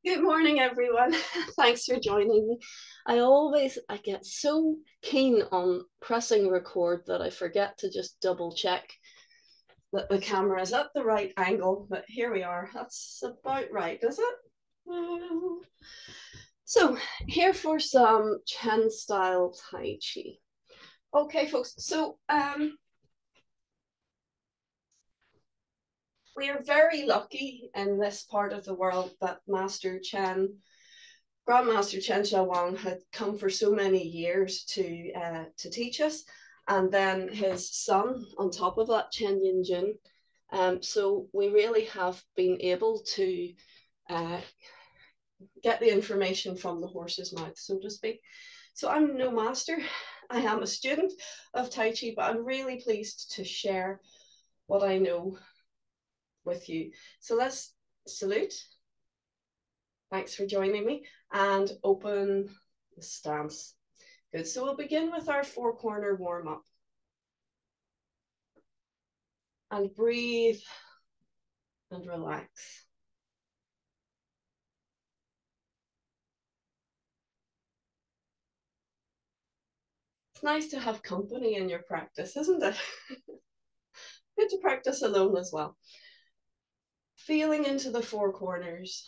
Good morning, everyone. Thanks for joining me. I get so keen on pressing record that I forget to just double check that the camera is at the right angle. But here we are. That's about right, is it? So here for some Chen style Tai Chi. Okay, folks. We are very lucky in this part of the world that Grandmaster Chen Wang had come for so many years to teach us, and then his son on top of that, Chen Yinjun. So we really have been able to uh, get the information from the horse's mouth, so to speak. So I'm no master. I am a student of Tai Chi, but I'm really pleased to share what I know with you. So let's salute. Thanks for joining me, and open the stance. Good. So we'll begin with our four corner warm up. And breathe and relax. It's nice to have company in your practice, isn't it? Good to practice alone as well. Feeling into the four corners.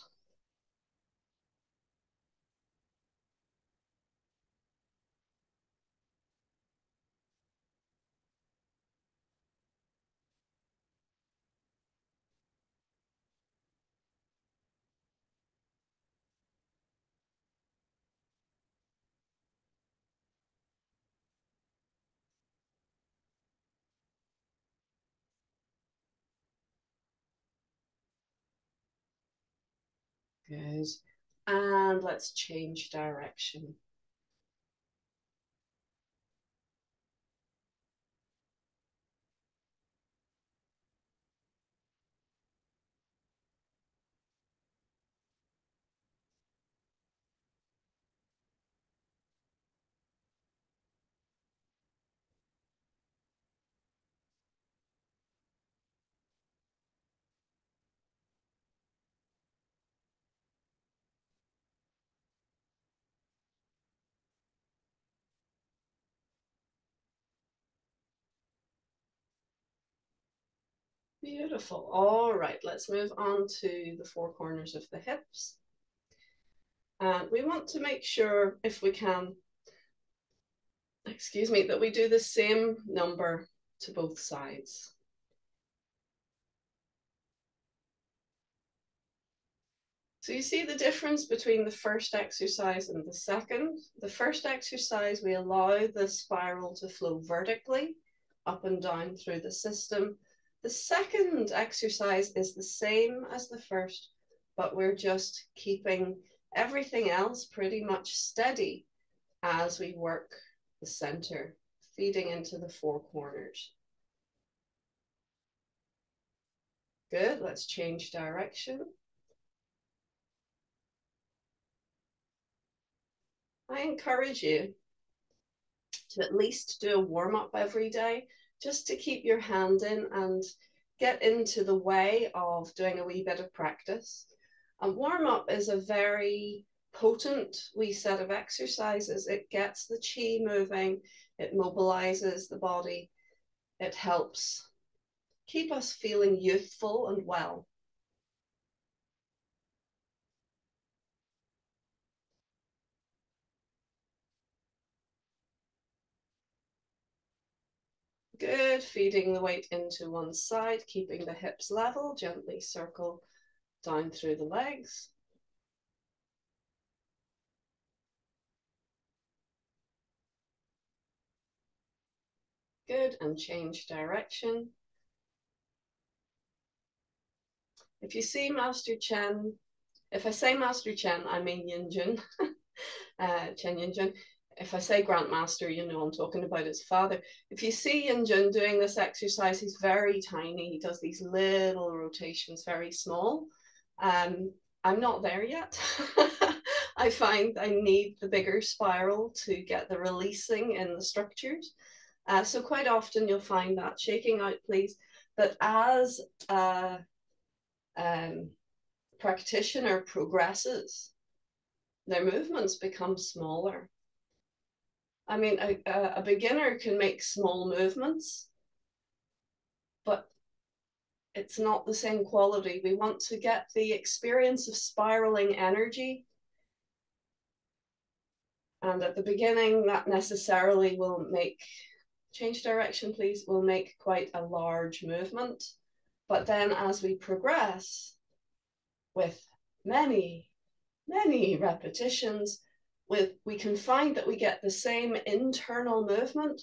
Good. And let's change direction. Beautiful. All right, let's move on to the four corners of the hips. And we want to make sure, if we can, excuse me, that we do the same number to both sides. So you see the difference between the first exercise and the second. The first exercise, we allow the spiral to flow vertically up and down through the system. The second exercise is the same as the first, but we're just keeping everything else pretty much steady as we work the center, feeding into the four corners. Good, let's change direction. I encourage you to at least do a warm up every day, just to keep your hand in and get into the way of doing a wee bit of practice. A warm up is a very potent wee set of exercises. It gets the chi moving, it mobilizes the body, it helps keep us feeling youthful and well. Good, feeding the weight into one side, keeping the hips level, gently circle down through the legs. Good, and change direction. If you see Master Chen, if I say Master Chen, I mean Yinjun, Chen Yinjun. If I say Grandmaster, you know I'm talking about his father. If you see Yinjun doing this exercise, he's very tiny. He does these little rotations, very small. Um, I'm not there yet. I find I need the bigger spiral to get the releasing in the structures. So quite often you'll find that shaking out, please. But as um, practitioner progresses, their movements become smaller. I mean, a beginner can make small movements, but it's not the same quality. We want to get the experience of spiraling energy. And at the beginning, that necessarily will make, change direction, please, will make quite a large movement. But then as we progress with many, many repetitions, we can find that we get the same internal movement,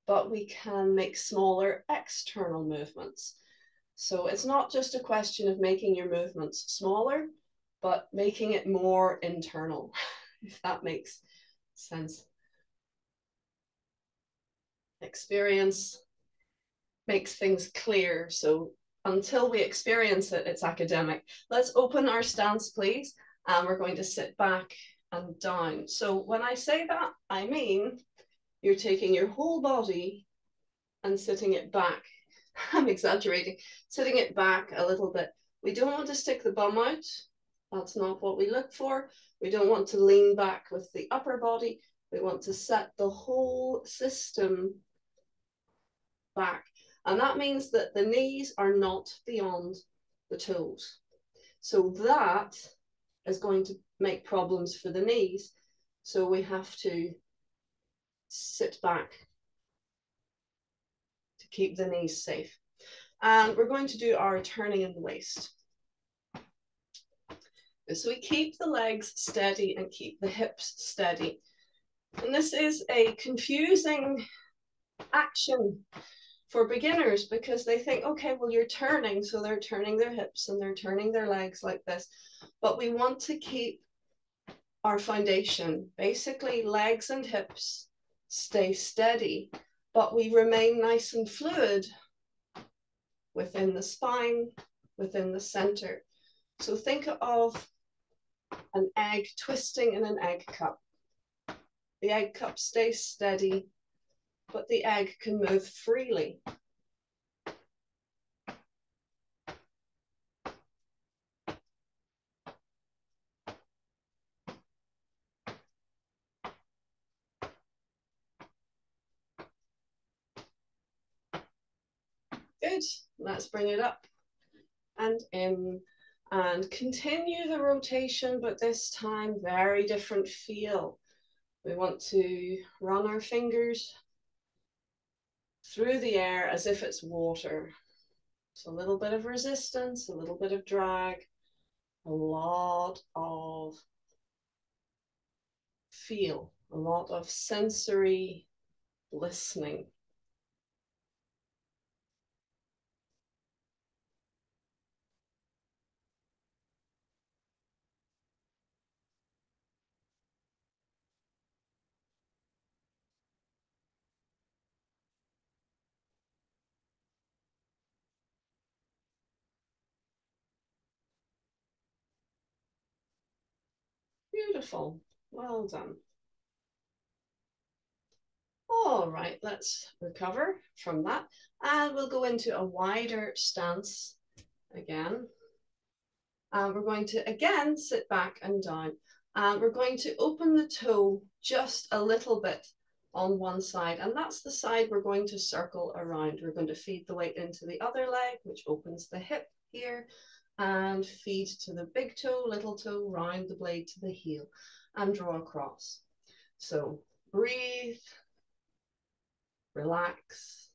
but we can make smaller external movements. So it's not just a question of making your movements smaller, but making it more internal, if that makes sense. Experience makes things clear. So until we experience it, it's academic. Let's open our stance, please. And we're going to sit back and down. So when I say that, I mean you're taking your whole body and sitting it back. I'm exaggerating, sitting it back a little bit. We don't want to stick the bum out. That's not what we look for. We don't want to lean back with the upper body. We want to set the whole system back. And that means that the knees are not beyond the toes. So that is going to make problems for the knees. So we have to sit back to keep the knees safe. And we're going to do our turning in the waist. So we keep the legs steady and keep the hips steady. And this is a confusing action for beginners because they think, okay, well, you're turning, so they're turning their hips and they're turning their legs like this. But we want to keep our foundation, basically legs and hips stay steady, but we remain nice and fluid within the spine, within the center. So think of an egg twisting in an egg cup. The egg cup stays steady, but the egg can move freely. Good, let's bring it up and in and continue the rotation, but this time very different feel. We want to run our fingers through the air as if it's water. So a little bit of resistance, a little bit of drag, a lot of feel, a lot of sensory listening. Beautiful, well done. All right, let's recover from that. And we'll go into a wider stance again. And we're going to, again, sit back and down. And we're going to open the toe just a little bit on one side. And that's the side we're going to circle around. We're going to feed the weight into the other leg, which opens the hip here, and feed to the big toe, little toe, round the blade to the heel, and draw across. So breathe. Relax.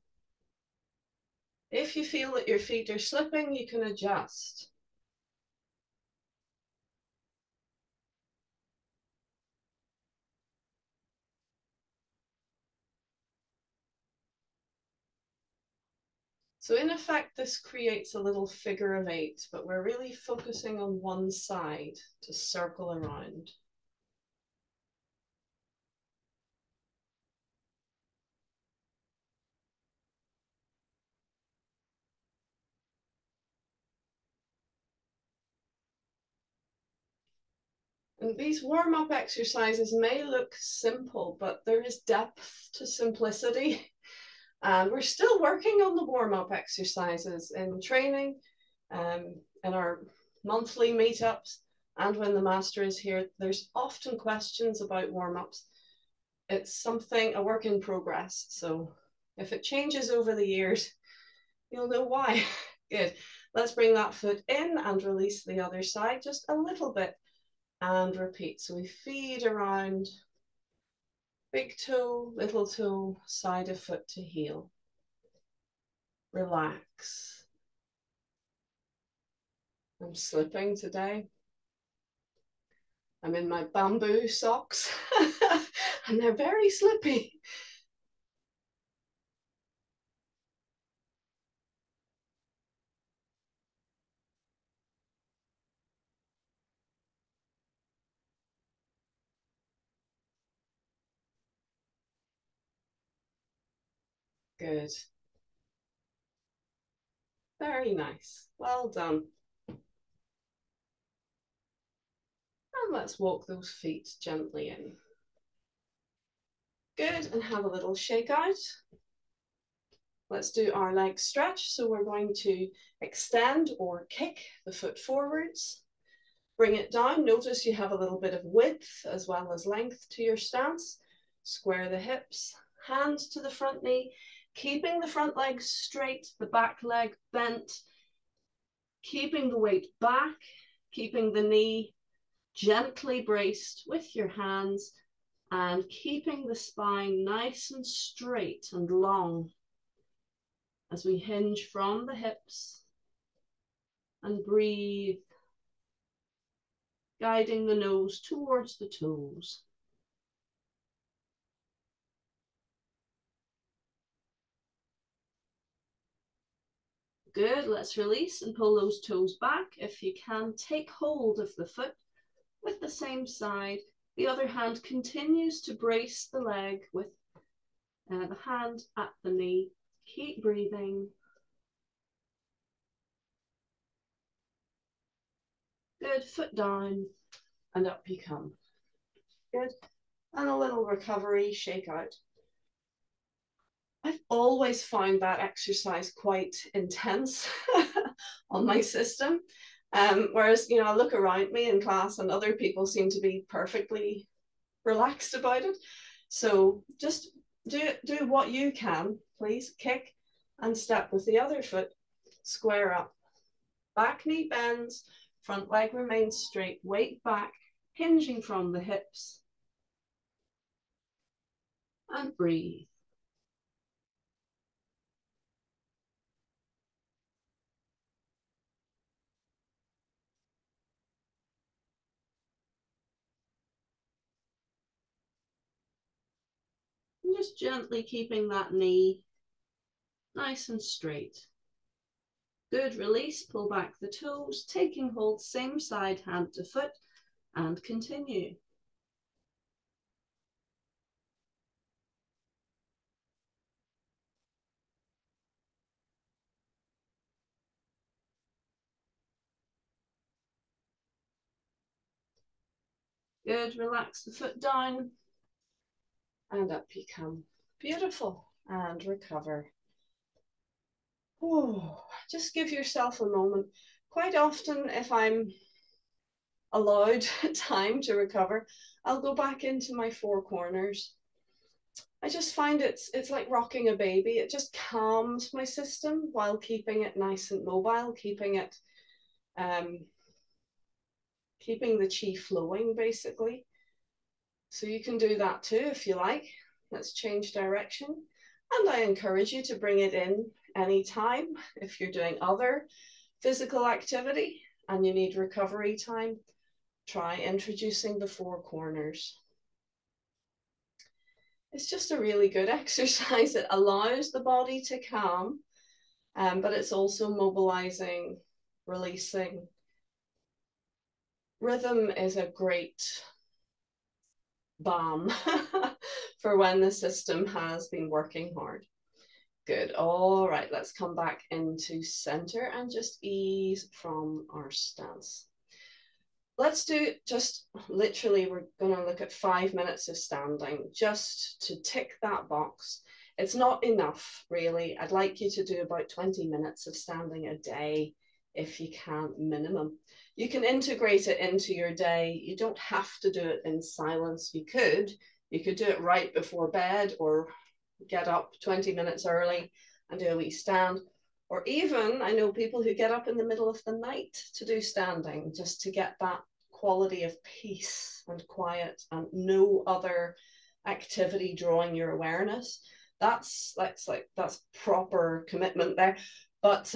If you feel that your feet are slipping, you can adjust. So in effect, this creates a little figure of eight, but we're really focusing on one side to circle around. And these warm-up exercises may look simple, but there is depth to simplicity. And we're still working on the warm-up exercises in training, in our monthly meetups and when the master is here, there's often questions about warm-ups. It's something, a work in progress. So if it changes over the years, you'll know why. Good. Let's bring that foot in and release the other side just a little bit and repeat. So we feed around, big toe, little toe, side of foot to heel. Relax. I'm slipping today. I'm in my bamboo socks and they're very slippy. Good. Very nice. Well done. And let's walk those feet gently in. Good, and have a little shake out. Let's do our leg stretch. So we're going to extend or kick the foot forwards. Bring it down. Notice you have a little bit of width as well as length to your stance. Square the hips, hand to the front knee, keeping the front leg straight, the back leg bent, keeping the weight back, keeping the knee gently braced with your hands and keeping the spine nice and straight and long as we hinge from the hips and breathe, guiding the nose towards the toes. Good, let's release and pull those toes back. If you can, take hold of the foot with the same side. The other hand continues to brace the leg with the hand at the knee. Keep breathing. Good, foot down and up you come. Good, and a little recovery, shake out. I've always found that exercise quite intense on my system. Whereas, you know, I look around me in class and other people seem to be perfectly relaxed about it. So just do what you can, please. Kick and step with the other foot, square up. Back knee bends, front leg remains straight, weight back, hinging from the hips. And breathe. And just gently keeping that knee nice and straight. Good, release, pull back the toes, taking hold, same side, hand to foot, and continue. Good, relax the foot down, and up you come. Beautiful, and recover. Oh, just give yourself a moment. Quite often, if I'm allowed time to recover, I'll go back into my four corners. I just find it's like rocking a baby. It just calms my system while keeping it nice and mobile, keeping it keeping the chi flowing basically. So you can do that too if you like. Let's change direction. And I encourage you to bring it in anytime. If you're doing other physical activity and you need recovery time, try introducing the four corners. It's just a really good exercise. It allows the body to calm, but it's also mobilizing, releasing. Rhythm is a great balm for when the system has been working hard. Good. All right, let's come back into center and just ease from our stance. Let's do just literally, we're going to look at 5 minutes of standing just to tick that box. It's not enough, really. I'd like you to do about 20 minutes of standing a day if you can, minimum. You can integrate it into your day. You don't have to do it in silence. You could do it right before bed, or get up 20 minutes early and do a wee stand. Or even, I know people who get up in the middle of the night to do standing, just to get that quality of peace and quiet and no other activity drawing your awareness. That's proper commitment there. But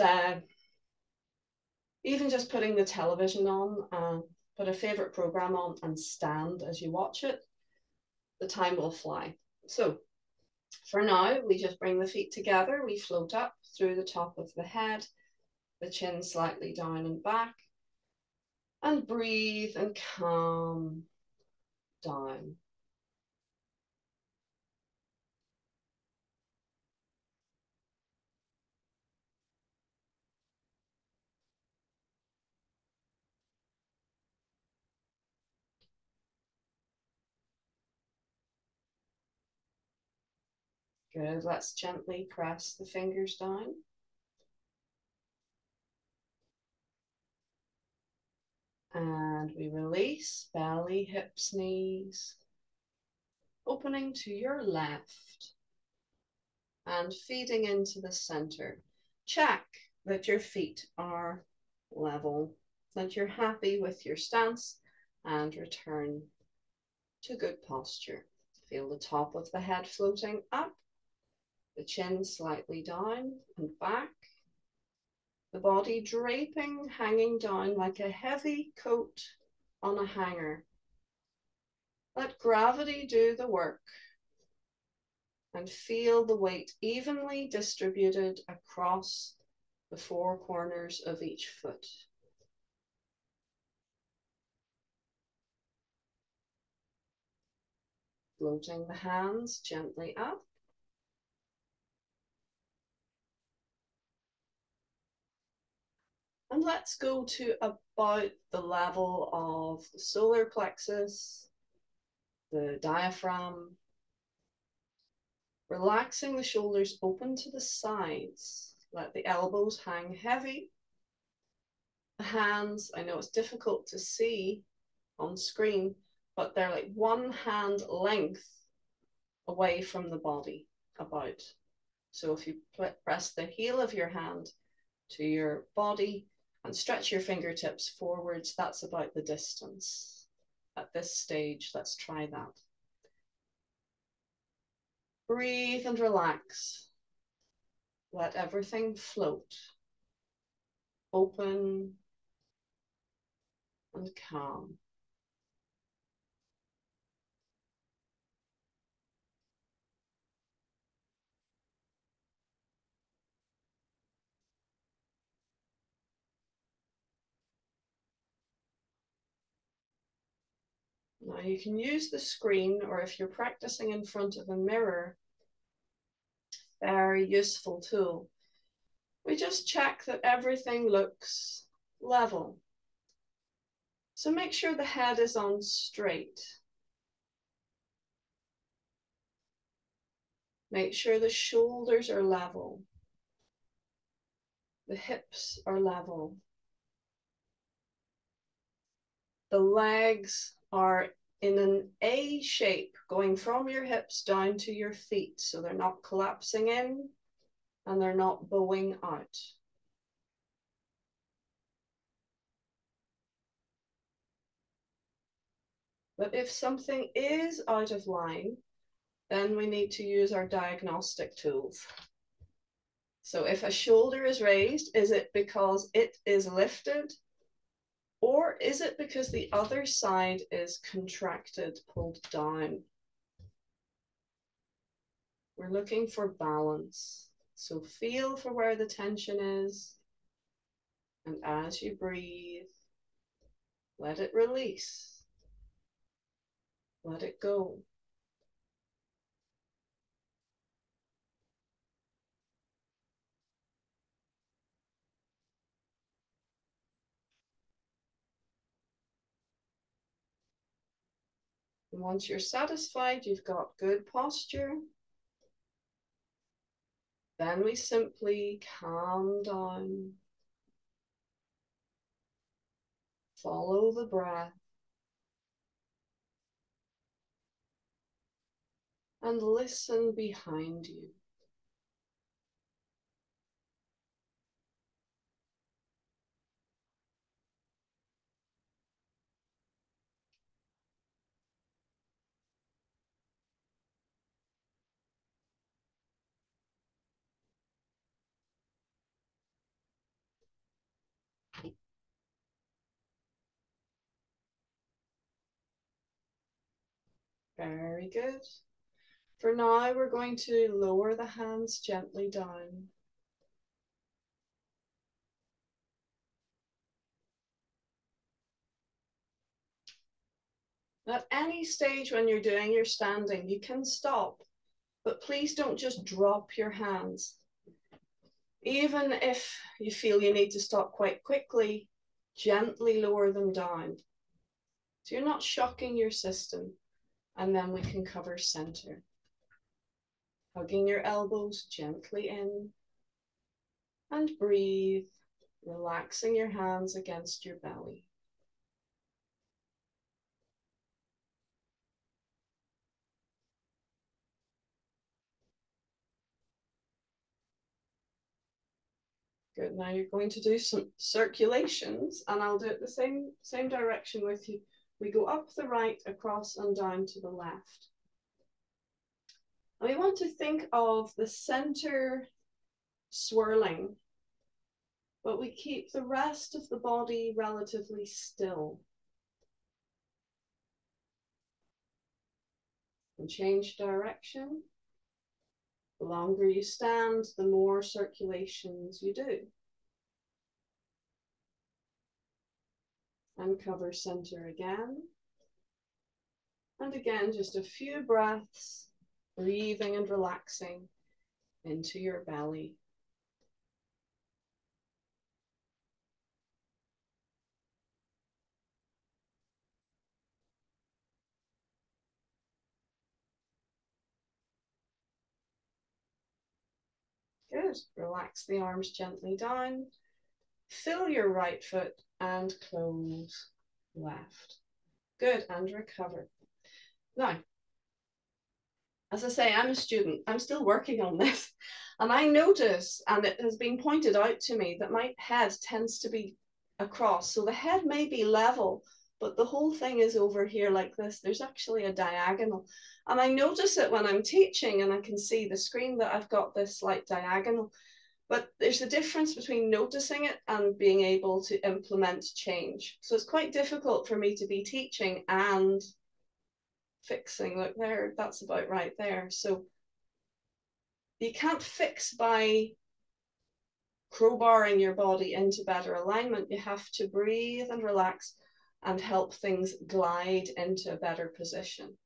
even just putting the television on, put a favorite program on and stand as you watch it, the time will fly. So for now, we just bring the feet together. We float up through the top of the head, the chin slightly down and back, and breathe and calm down. Good. Let's gently press the fingers down. And we release, belly, hips, knees, opening to your left and feeding into the center. Check that your feet are level, that you're happy with your stance, and return to good posture. Feel the top of the head floating up, the chin slightly down and back, the body draping, hanging down like a heavy coat on a hanger. Let gravity do the work and feel the weight evenly distributed across the four corners of each foot. Floating the hands gently up. And let's go to about the level of the solar plexus, the diaphragm. Relaxing the shoulders open to the sides. Let the elbows hang heavy. The hands, I know it's difficult to see on screen, but they're like one hand length away from the body, about. So if you press the heel of your hand to your body and stretch your fingertips forwards, that's about the distance. At this stage, let's try that. Breathe and relax. Let everything float. Open and calm. Now you can use the screen, or if you're practicing in front of a mirror, very useful tool. We just check that everything looks level. So make sure the head is on straight. Make sure the shoulders are level. The hips are level. The legs are in an A shape, going from your hips down to your feet, so they're not collapsing in and they're not bowing out. But if something is out of line, then we need to use our diagnostic tools. So if a shoulder is raised, is it because it is lifted? Or is it because the other side is contracted, pulled down? We're looking for balance. So feel for where the tension is. And as you breathe, let it release. Let it go. And once you're satisfied, you've got good posture, then we simply calm down Follow the breath and listen behind you. Very good. For now, we're going to lower the hands gently down. At any stage when you're doing your standing, you can stop, but please don't just drop your hands. Even if you feel you need to stop quite quickly, gently lower them down. So you're not shocking your system, and then we can cover center. Hugging your elbows gently in, and breathe, relaxing your hands against your belly. Good, now you're going to do some circulations, and I'll do it the same direction with you. We go up the right, across and down to the left. And we want to think of the center swirling, but we keep the rest of the body relatively still. And change direction. The longer you stand, the more circulations you do. And cover center again. And again, just a few breaths, breathing and relaxing into your belly. Good. Relax the arms gently down. Fill your right foot and close left. Good, and recover. Now, as I say, I'm a student. I'm still working on this. And I notice, and it has been pointed out to me, that my head tends to be across. So the head may be level, but the whole thing is over here like this. There's actually a diagonal. And I notice it when I'm teaching, and I can see the screen that I've got this slight diagonal. But there's a difference between noticing it and being able to implement change. So it's quite difficult for me to be teaching and fixing. Look there, that's about right there. So you can't fix by crowbarring your body into better alignment. You have to breathe and relax and help things glide into a better position.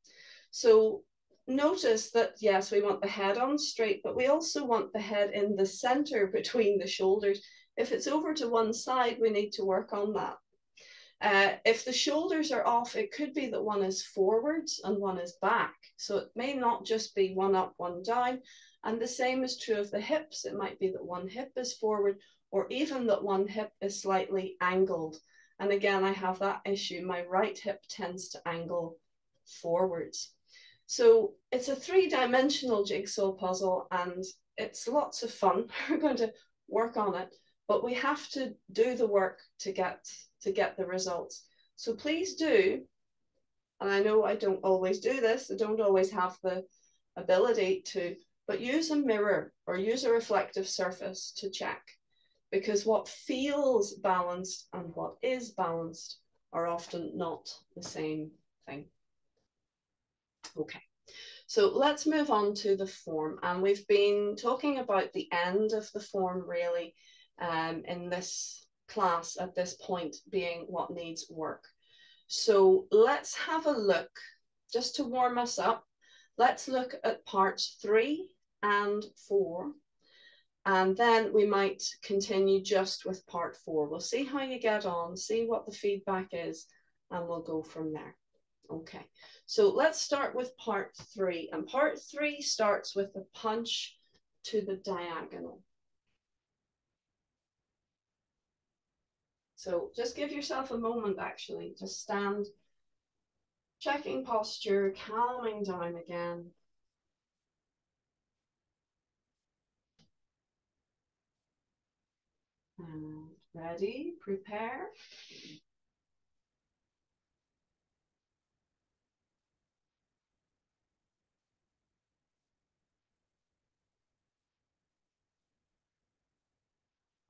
So notice that, yes, we want the head on straight, but we also want the head in the center between the shoulders. If it's over to one side, we need to work on that. If the shoulders are off, it could be that one is forwards and one is back. So it may not just be one up, one down. And the same is true of the hips. It might be that one hip is forward, or even that one hip is slightly angled. And again, I have that issue. My right hip tends to angle forwards. So it's a three-dimensional jigsaw puzzle, and it's lots of fun. We're going to work on it, but we have to do the work to get the results. So please do, and I know I don't always do this, I don't always have the ability to, but use a mirror or use a reflective surface to check, because what feels balanced and what is balanced are often not the same thing. Okay, so let's move on to the form. And we've been talking about the end of the form really in this class at this point, being what needs work. So let's have a look, just to warm us up. Let's look at parts 3 and 4, and then we might continue just with part 4. We'll see how you get on, see what the feedback is, and we'll go from there. Okay, so let's start with part 3. And part 3 starts with a punch to the diagonal. So just give yourself a moment, actually. Just stand, checking posture, calming down again. And ready, prepare.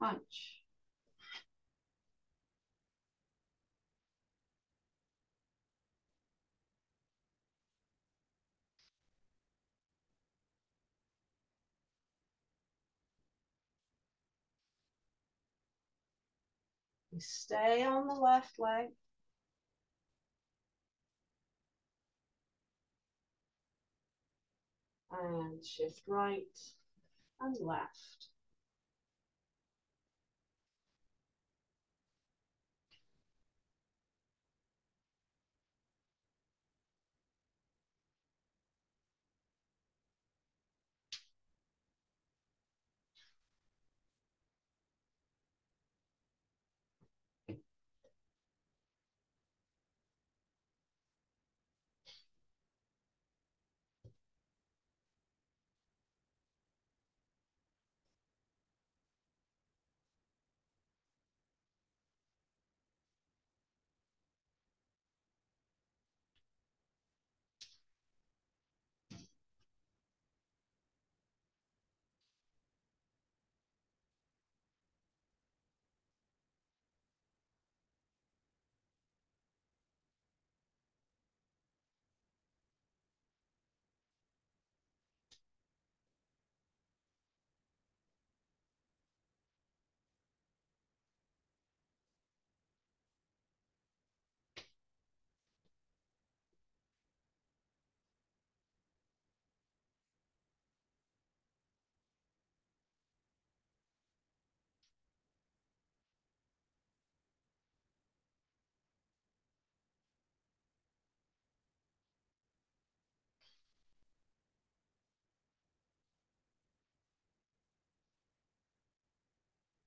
Punch. You stay on the left leg. And shift right and left.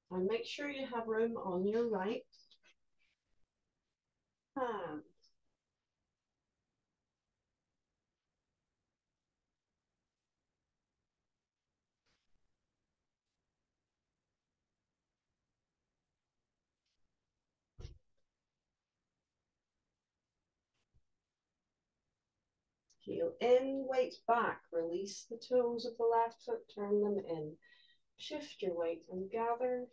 And make sure you have room on your right hand. Heel in, weight back. Release the toes of the left foot, turn them in. Shift your weight and gather.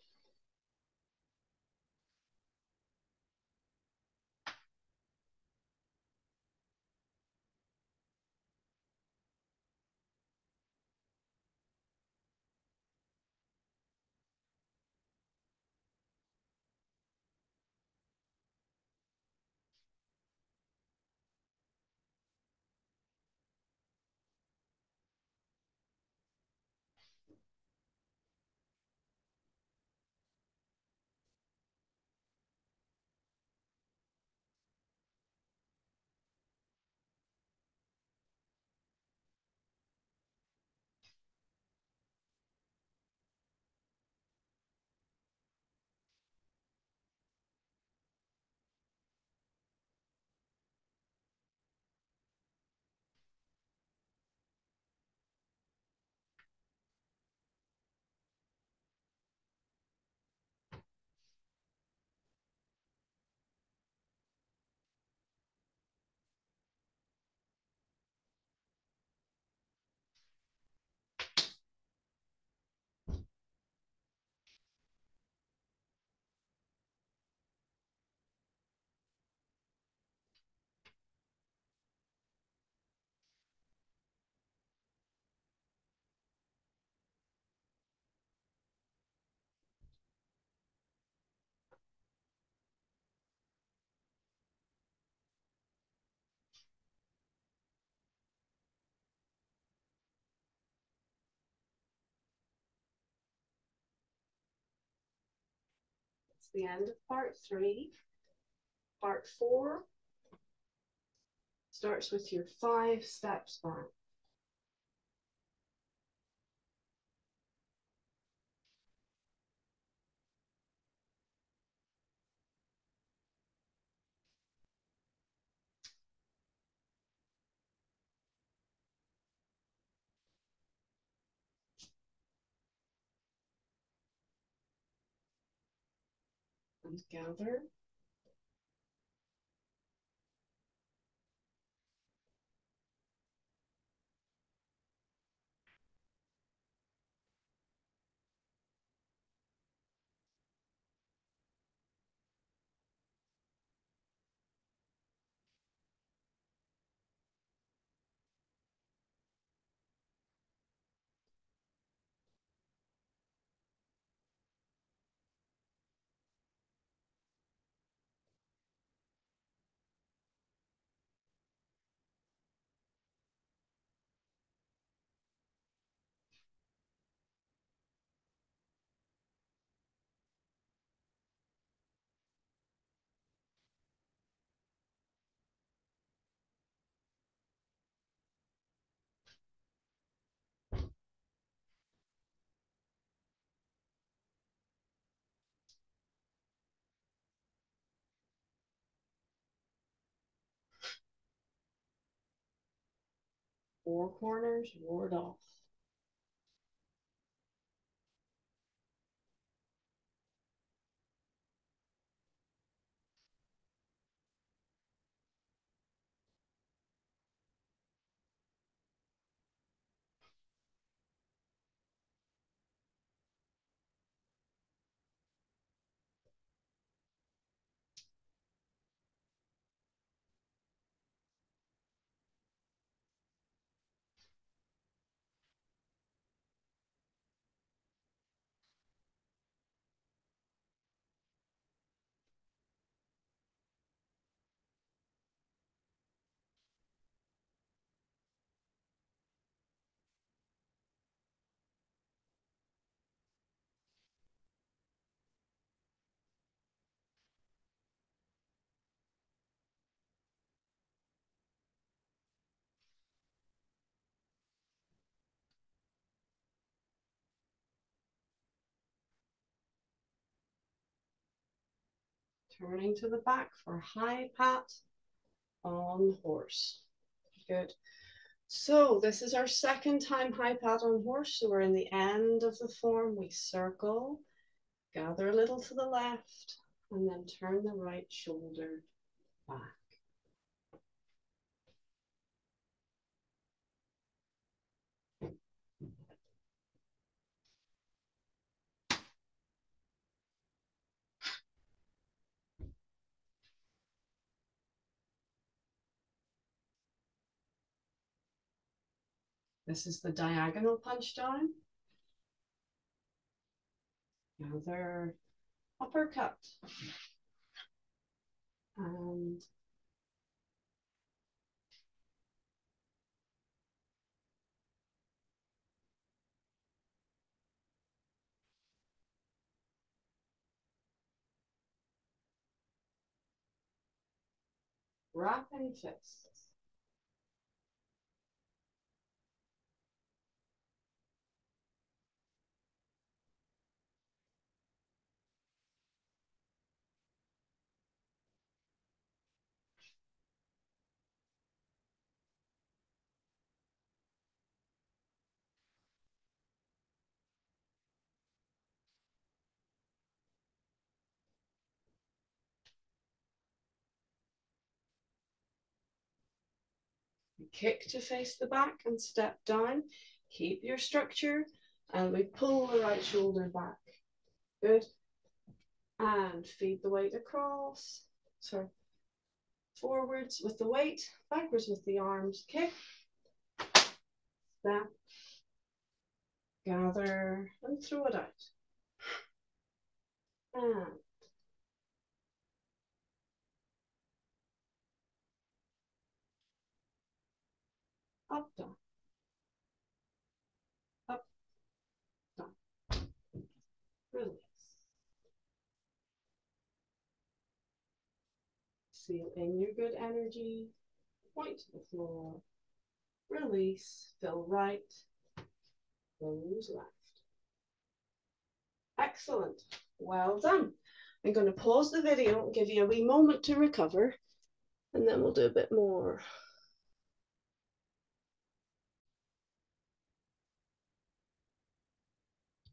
It's the end of part 3. Part 4 starts with your 5 steps back. and gather. Four corners, ward off. Turning to the back for high pat on horse. Good. So this is our second time high pat on horse. So we're in the end of the form. We circle, gather a little to the left, and then turn the right shoulder back. This is the diagonal punch down. Another uppercut. And wrapping fists. Kick to face the back and step down. Keep your structure and we pull the right shoulder back. Good. And feed the weight across. So forwards with the weight, backwards with the arms. Kick, step, gather, and throw it out. And up, down, up, down. Release. Seal in your good energy. Point to the floor. Release. Fill right. Close left. Excellent. Well done. I'm going to pause the video and give you a wee moment to recover, and then we'll do a bit more.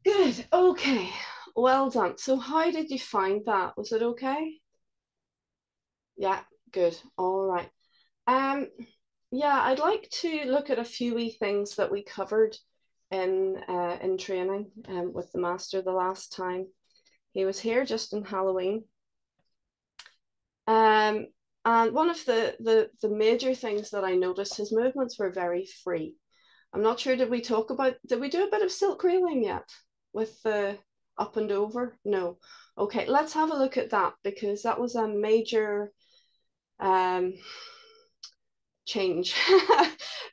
Good. Okay. Well done. So how did you find that? Was it okay? Yeah, good. All right. Um, yeah, I'd like to look at a few wee things that we covered in training with the master the last time. He was here just in Halloween. Um, and one of the major things that I noticed, his movements were very free. I'm not sure, did we do a bit of silk reeling yet with the up and over? No. Okay, let's have a look at that because that was a major um, change.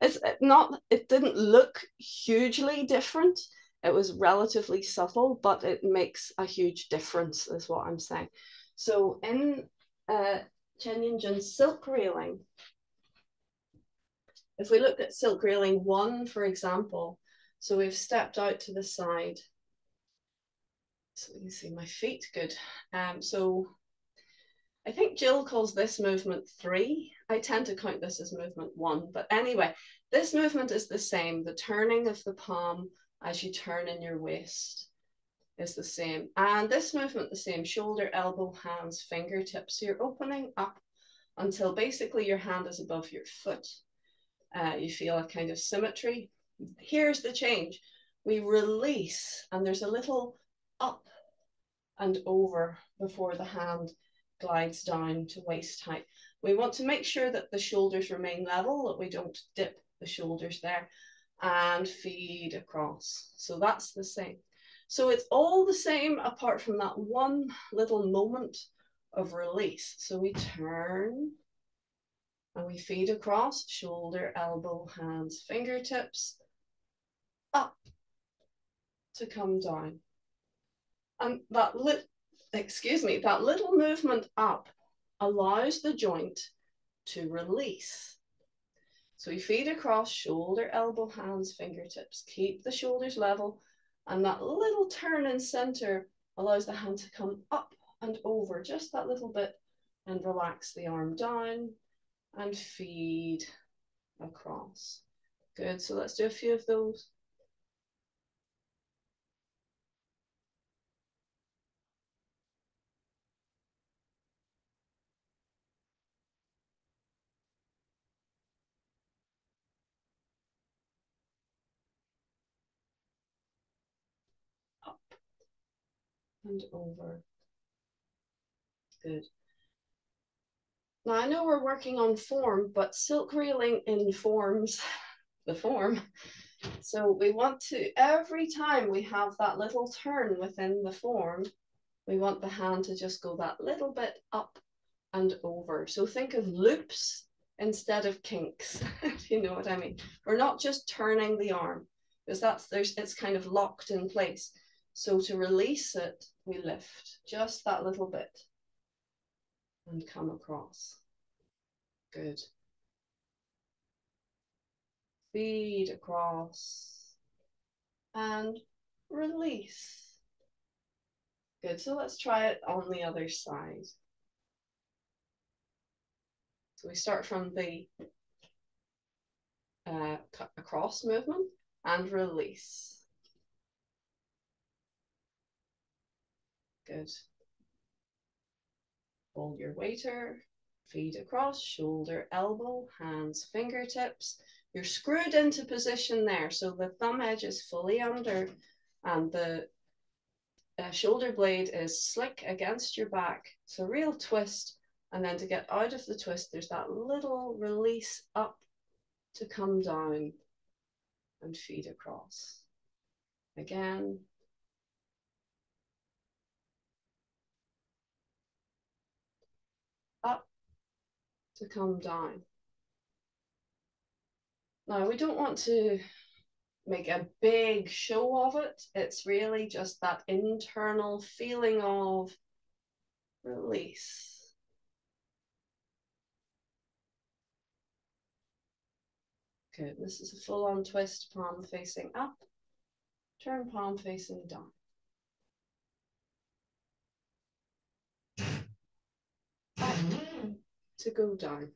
It didn't look hugely different. It was relatively subtle, but it makes a huge difference, is what I'm saying. So in Chen Yinjun's silk reeling, if we look at silk reeling 1, for example, so we've stepped out to the side. So you can see my feet, good. So I think Jill calls this movement 3. I tend to count this as movement 1, but anyway, this movement is the same. The turning of the palm as you turn in your waist is the same. And this movement, the same, shoulder, elbow, hands, fingertips. So you're opening up until basically your hand is above your foot. You feel a kind of symmetry. Here's the change. We release, and there's a little up and over before the hand glides down to waist height. We want to make sure that the shoulders remain level, that we don't dip the shoulders there, and feed across. So that's the same. So it's all the same apart from that one little moment of release. So we turn and we feed across, shoulder, elbow, hands, fingertips, up to come down. And that that little movement up allows the joint to release. So we feed across, shoulder, elbow, hands, fingertips. Keep the shoulders level. And that little turn in center allows the hand to come up and over just that little bit and relax the arm down and feed across. Good, so let's do a few of those. Up and over. Good. Now I know we're working on form, but silk reeling informs the form. So we want to, every time we have that little turn within the form, we want the hand to just go that little bit up and over. So think of loops instead of kinks, if you know what I mean. We're not just turning the arm, because it's kind of locked in place. So to release it, we lift just that little bit and come across. Good. Feed across and release. Good, so let's try it on the other side. So we start from the across movement and release. Good. Hold your waiter, feet across, shoulder, elbow, hands, fingertips. You're screwed into position there, so the thumb edge is fully under and the shoulder blade is slick against your back. So real twist, and then to get out of the twist, there's that little release up to come down and feed across. Again. Up to come down. Now, we don't want to make a big show of it. It's really just that internal feeling of release. Good. This is a full-on twist, palm facing up, turn palm facing down. Up to go down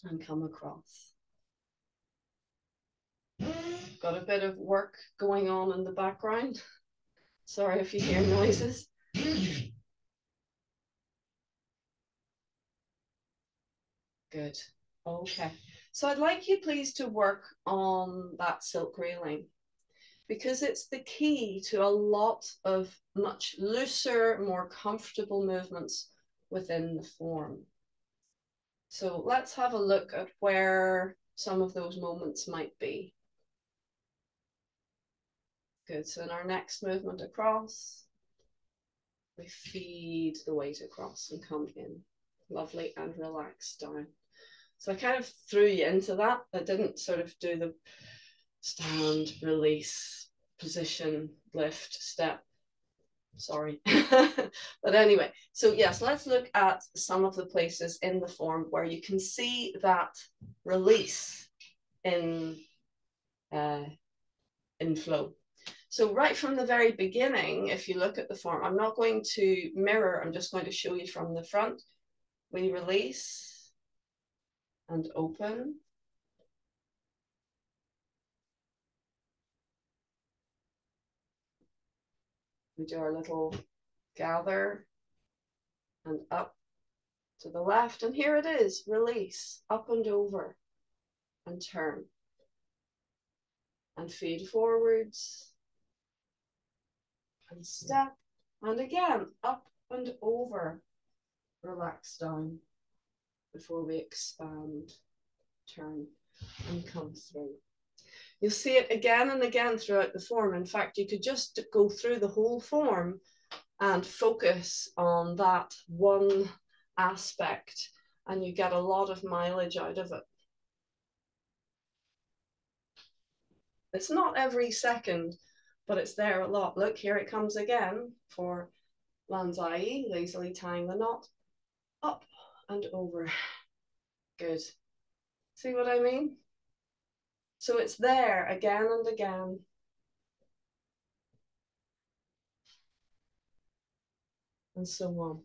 and come across. Got a bit of work going on in the background. Sorry if you hear noises. Good. Okay. So I'd like you please to work on that silk railing because it's the key to a lot of much looser, more comfortable movements within the form. So let's have a look at where some of those moments might be. Good. So in our next movement across, we feed the weight across and come in. Lovely, and relax down. So I kind of threw you into that. I didn't sort of do the stand, release, position, lift, step. Sorry. But anyway, so yes, let's look at some of the places in the form where you can see that release in flow. So right from the very beginning, if you look at the form, I'm not going to mirror, I'm just going to show you from the front. We release and open. We do our little gather and up to the left. And here it is, release, up and over and turn. And feed forwards and step. And again, up and over, relax down before we expand, turn and come through. You'll see it again and again throughout the form. In fact, you could just go through the whole form and focus on that one aspect, and you get a lot of mileage out of it. It's not every second, but it's there a lot. Look, here it comes again for Lanzai, lazily tying the knot, up and over. Good. See what I mean? So it's there again and again. And so on.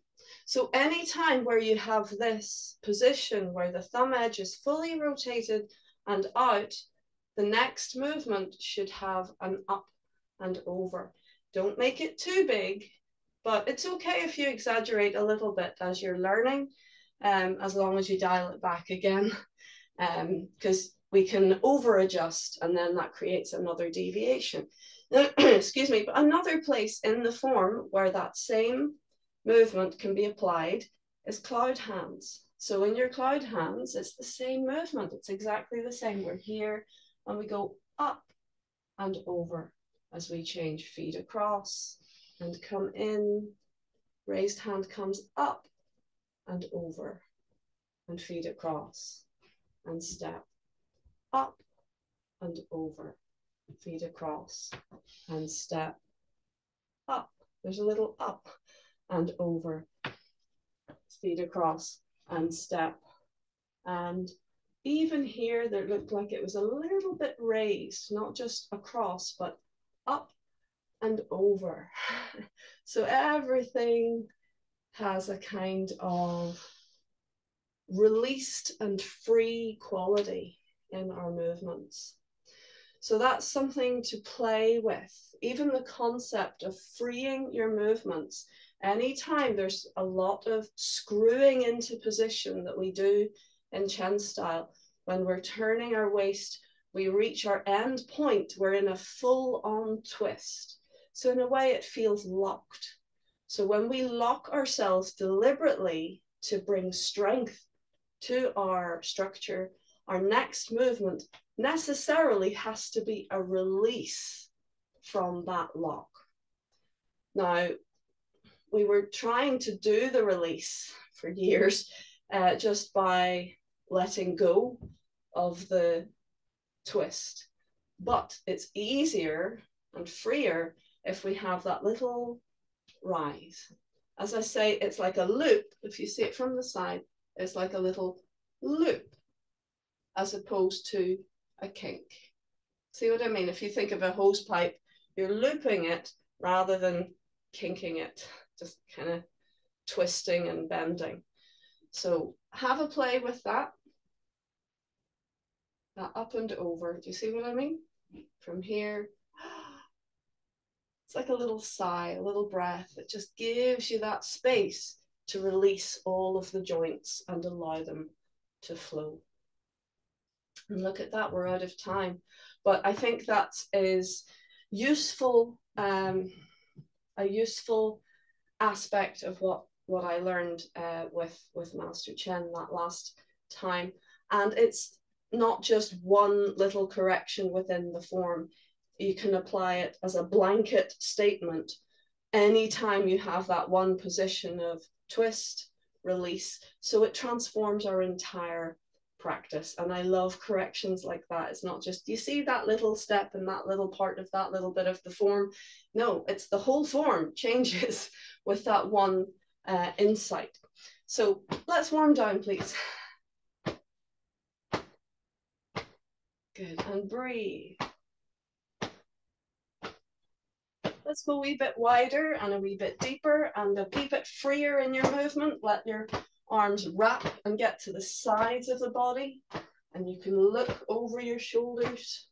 So any time where you have this position where the thumb edge is fully rotated and out, the next movement should have an up and over. Don't make it too big, but it's okay if you exaggerate a little bit as you're learning, as long as you dial it back again, because we can over adjust and then that creates another deviation. Excuse me, but another place in the form where that same movement can be applied is cloud hands. So in your cloud hands, it's the same movement. It's exactly the same. We're here and we go up and over as we change, feet across and come in. Raised hand comes up and over and feet across and step up and over, feet across and step up. There's a little up and over, feet across and step. And even here, there looked like it was a little bit raised, not just across, but up and over. So everything has a kind of released and free quality in our movements. So that's something to play with. Even the concept of freeing your movements. Anytime there's a lot of screwing into position that we do in Chen style, when we're turning our waist, we reach our end point, we're in a full-on twist. So in a way, it feels locked. So when we lock ourselves deliberately to bring strength to our structure, our next movement necessarily has to be a release from that lock. Now, we were trying to do the release for years just by letting go of the twist. But it's easier and freer if we have that little rise. As I say, it's like a loop. If you see it from the side, it's like a little loop as opposed to a kink. See what I mean? If you think of a hose pipe, you're looping it rather than kinking it, just kind of twisting and bending. So have a play with that. That up and over. Do you see what I mean? From here, It's like a little sigh, a little breath. It just gives you that space to release all of the joints and allow them to flow. And look at that, we're out of time. But I think that is useful, a useful aspect of what I learned with Master Chen that last time. And it's not just one little correction within the form. You can apply it as a blanket statement anytime you have that one position of twist, release. So it transforms our entire practice. And I love corrections like that. It's not just, you see that little step and that little part of that little bit of the form. No, it's the whole form changes with that one insight. So let's warm down, please. Good, and breathe. Let's go a wee bit wider and a wee bit deeper and a wee bit freer in your movement. Let your arms wrap and get to the sides of the body, and you can look over your shoulders.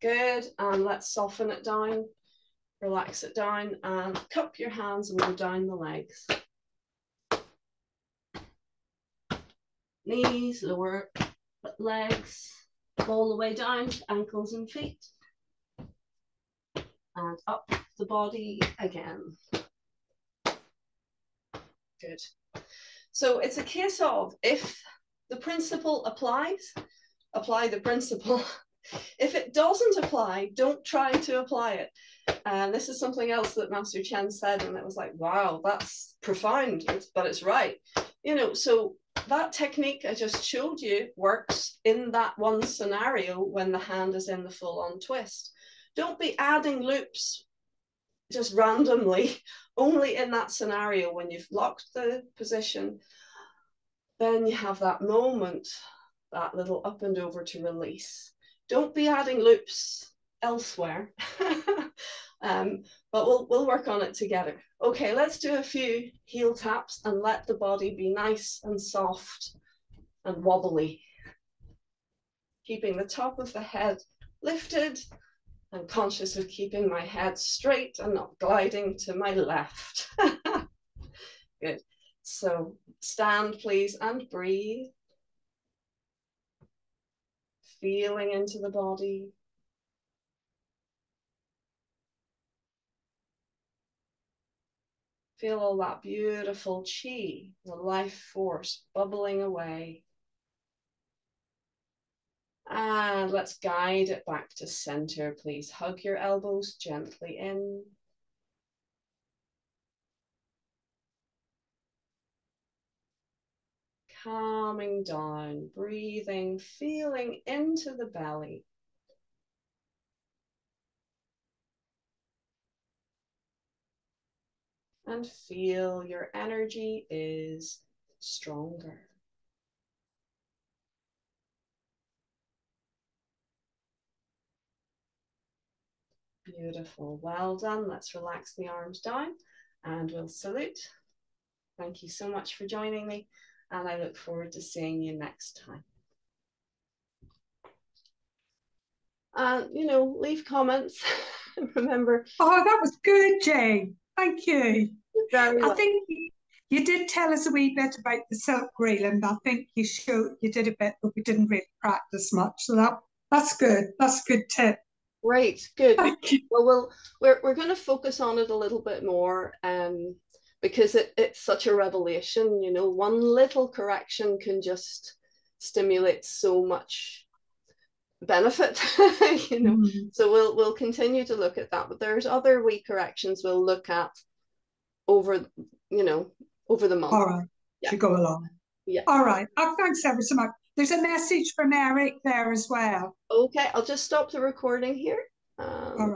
Good, and let's soften it down, relax it down, and cup your hands and go down the legs. Knees, lower legs, all the way down to ankles and feet. And up the body again. Good. So it's a case of, if the principle applies, apply the principle. If it doesn't apply, don't try to apply it. And this is something else that Master Chen said, and it was like, wow, that's profound, but it's right. You know, so that technique I just showed you works in that one scenario when the hand is in the full-on twist. Don't be adding loops just randomly, only in that scenario when you've locked the position. Then you have that moment, that little up and over to release. Don't be adding loops elsewhere. But we'll work on it together. Okay, let's do a few heel taps and let the body be nice and soft and wobbly. Keeping the top of the head lifted and conscious of keeping my head straight and not gliding to my left. Good. So stand, please, and breathe. Feeling into the body. Feel all that beautiful chi, the life force bubbling away. And let's guide it back to center, please. Hug your elbows gently in. Calming down, breathing, feeling into the belly. And feel your energy is stronger. Beautiful, well done. Let's relax the arms down and we'll salute. Thank you so much for joining me, and I look forward to seeing you next time. And, you know, leave comments. Remember. Oh, that was good, Jane. Thank you. Very well. I think you did tell us a wee bit about the silk reel, and I think you did a bit, but we didn't really practice much. So that's good. That's a good tip. Great, good. Well, we're going to focus on it a little bit more, because it's such a revelation. You know, one little correction can just stimulate so much benefit. You know. So we'll continue to look at that, but there's other wee corrections we'll look at over the month. All right, yeah. To go along. Yeah. All right. Oh, thanks ever so much. There's a message from Eric there as well. Okay, I'll just stop the recording here. All right.